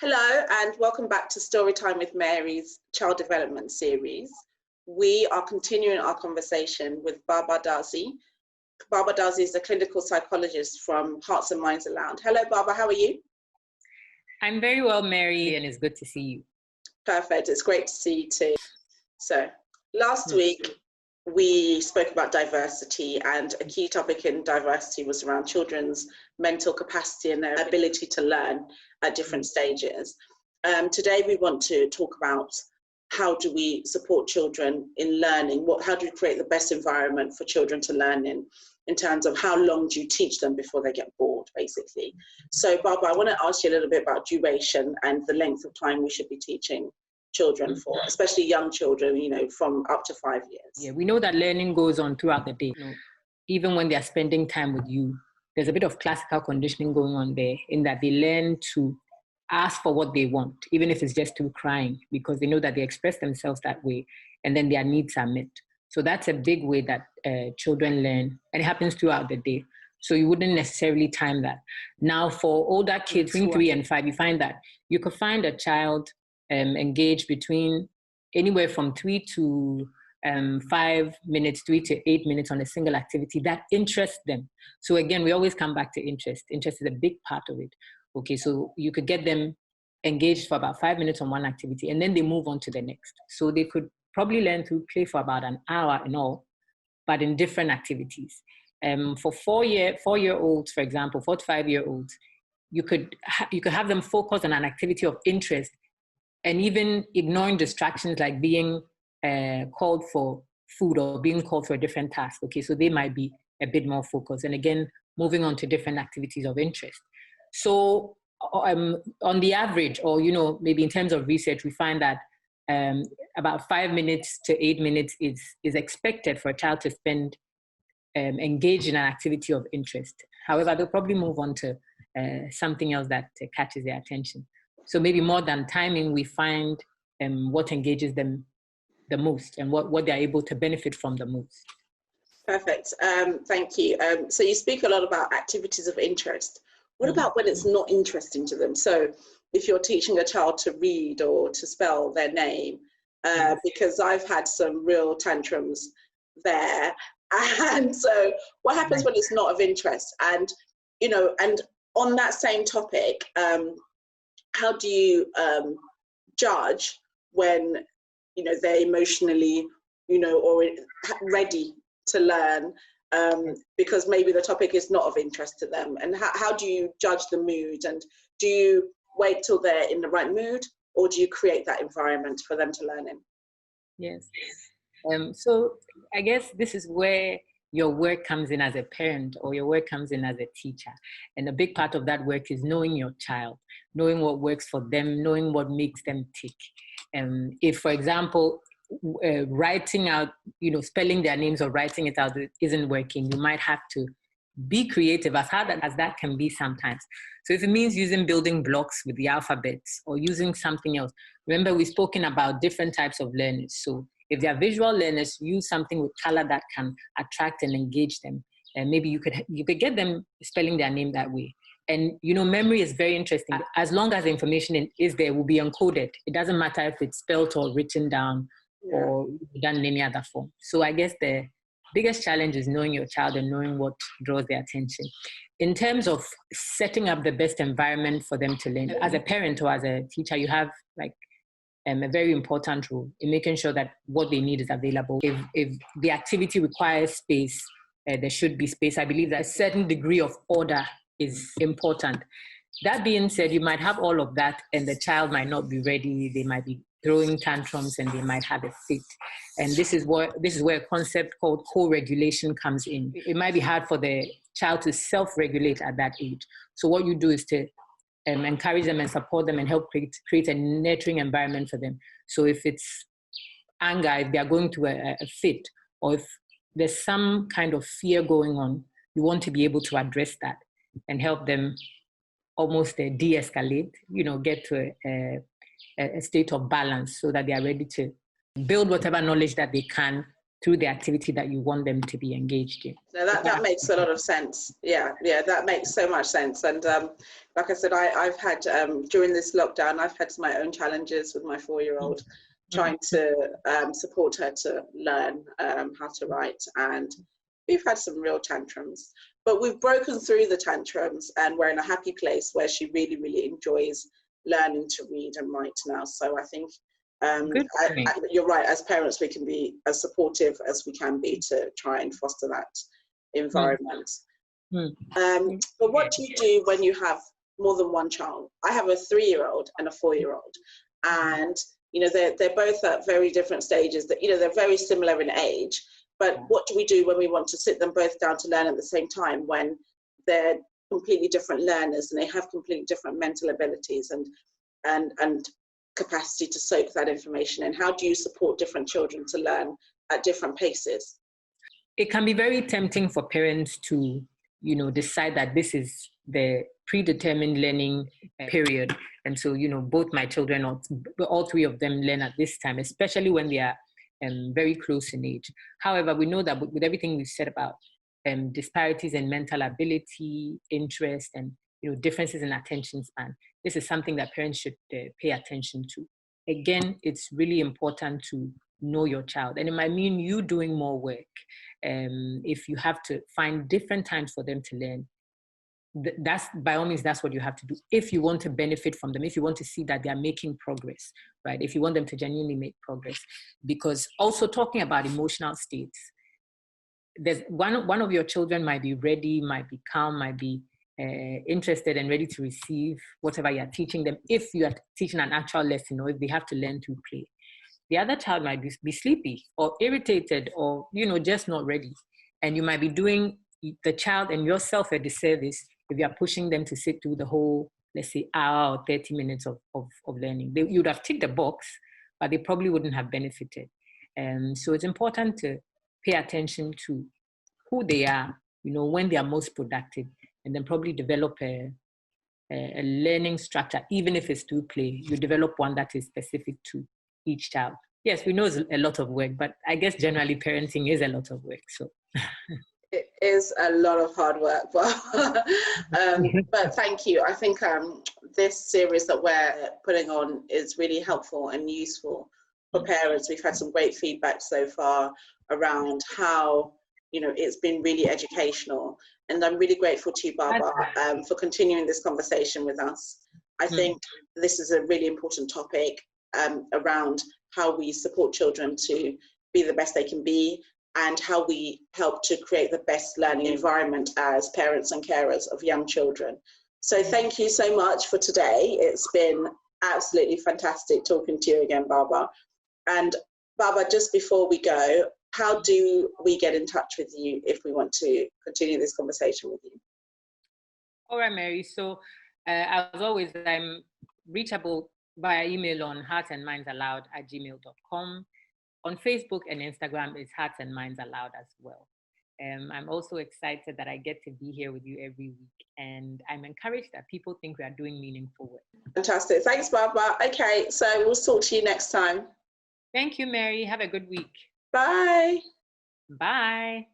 Hello and welcome back to Storytime with Mary's Child Development series. We are continuing our conversation with Baba Dazi. Baba Dazi is a clinical psychologist from Hearts and Minds Aloud. Hello Baba, how are you? I'm very well, Mary, and it's good to see you. Perfect, it's great to see you too. So last week we spoke about diversity, and a key topic in diversity was around children's mental capacity and their ability to learn at different stages. Today we want to talk about how do we support children in learning, how do we create the best environment for children to learn in terms of how long do you teach them before they get bored, basically. So Baba, I want to ask you a little bit about duration and the length of time we should be teaching children for, especially young children, from up to 5 years. Yeah, we know that learning goes on throughout the day. Even when they're spending time with you, there's a bit of classical conditioning going on there in that they learn to ask for what they want, even if it's just through crying, because they know that they express themselves that way and then their needs are met. So that's a big way that children learn, and it happens throughout the day. So you wouldn't necessarily time that. Now for older kids, between 3 and 5, you find that you could find a child engage between anywhere from 3 to 5 minutes, 3 to 8 minutes on a single activity that interests them. So again, we always come back to interest. Interest is a big part of it. Okay, so you could get them engaged for about 5 minutes on one activity, and then they move on to the next. So they could probably learn to play for about an hour and all, but in different activities. For 4-year-olds, for example, 4 to 5-year-olds, you could have them focus on an activity of interest, and even ignoring distractions like being called for food or being called for a different task. Okay, so they might be a bit more focused. And again, moving on to different activities of interest. So on the average, or maybe in terms of research, we find that about 5 minutes to 8 minutes is expected for a child to spend engaged in an activity of interest. However, they'll probably move on to something else that catches their attention. So maybe more than timing, we find what engages them the most and what they're able to benefit from the most. Perfect. Thank you. So you speak a lot about activities of interest. What about when it's not interesting to them? So if you're teaching a child to read or to spell their name, because I've had some real tantrums there. And so what happens when it's not of interest? And, and on that same topic, how do you judge when, they're emotionally, or ready to learn, because maybe the topic is not of interest to them? And how do you judge the mood? And do you wait till they're in the right mood, or do you create that environment for them to learn in? Yes. So I guess this is where your work comes in as a parent, or your work comes in as a teacher. And a big part of that work is knowing your child, knowing what works for them, knowing what makes them tick. If, for example, writing out, spelling their names or writing it out isn't working, you might have to be creative, as hard as that can be sometimes. So if it means using building blocks with the alphabets or using something else, remember we've spoken about different types of learners. So if they're visual learners, use something with color that can attract and engage them. And maybe you could get them spelling their name that way. And memory is very interesting. As long as the information is there, it will be encoded. It doesn't matter if it's spelled or written down or done in any other form. So I guess the biggest challenge is knowing your child and knowing what draws their attention. In terms of setting up the best environment for them to learn, as a parent or as a teacher, you have a very important role in making sure that what they need is available. If the activity requires space, there should be space. I believe that a certain degree of order is important. That being said, you might have all of that and the child might not be ready. They might be throwing tantrums and they might have a fit. And this is where a concept called co-regulation comes in. It might be hard for the child to self-regulate at that age. So what you do is to encourage them and support them and help create a nurturing environment for them. So if it's anger, if they are going through a fit, or if there's some kind of fear going on, you want to be able to address that and help them almost de-escalate, get to a state of balance so that they are ready to build whatever knowledge that they can through the activity that you want them to be engaged in. No, that makes a lot of sense. Yeah, that makes so much sense. And like I said, I've had, during this lockdown, I've had my own challenges with my 4-year-old, trying to support her to learn how to write. And we've had some real tantrums, but we've broken through the tantrums and we're in a happy place where she really, really enjoys learning to read and write now. So I think you're right, as parents we can be as supportive as we can be to try and foster that environment. But what do you do when you have more than one child? I have a 3-year-old and a 4-year-old, and you know they're both at very different stages, that you know they're very similar in age, but what do we do when we want to sit them both down to learn at the same time when they're completely different learners and they have completely different mental abilities and capacity to soak that information in? How do you support different children to learn at different paces? It can be very tempting for parents to, you know, decide that this is the predetermined learning period. And so, you know, both my children, all 3 of them learn at this time, especially when they are very close in age. However, we know that with everything we've said about disparities in mental ability, interest, and you know, differences in attention span, this is something that parents should pay attention to. Again, it's really important to know your child, and it might mean you doing more work. If you have to find different times for them to learn, that's by all means, that's what you have to do. If you want to benefit from them, if you want to see that they are making progress, right? If you want them to genuinely make progress, because also talking about emotional states, there's one of your children might be ready, might be calm, might be interested and ready to receive whatever you're teaching them, if you are teaching an actual lesson or if they have to learn through play. The other child might be sleepy or irritated or, you know, just not ready. And you might be doing the child and yourself a disservice if you are pushing them to sit through the whole, let's say, hour or 30 minutes of learning. You would have ticked the box, but they probably wouldn't have benefited. So it's important to pay attention to who they are, you know, when they are most productive, and then probably develop a learning structure. Even if it's through play, you develop one that is specific to each child. Yes, we know it's a lot of work, but I guess generally parenting is a lot of work. So it is a lot of hard work, but thank you. I think this series that we're putting on is really helpful and useful for parents. We've had some great feedback so far around how, you know, it's been really educational, and I'm really grateful to you, Baba, for continuing this conversation with us. I think this is a really important topic around how we support children to be the best they can be, and how we help to create the best learning environment as parents and carers of young children. So thank you so much for today. It's been absolutely fantastic talking to you again, Baba. And Baba, just before we go, how do we get in touch with you if we want to continue this conversation with you? All right, Mary. So as always, I'm reachable via email on heartsandmindsallowed@gmail.com. On Facebook and Instagram is Hearts and Minds Allowed as well. I'm also excited that I get to be here with you every week, and I'm encouraged that people think we are doing meaningful work. Fantastic. Thanks, Baba. Okay, so we'll talk to you next time. Thank you, Mary. Have a good week. Bye. Bye.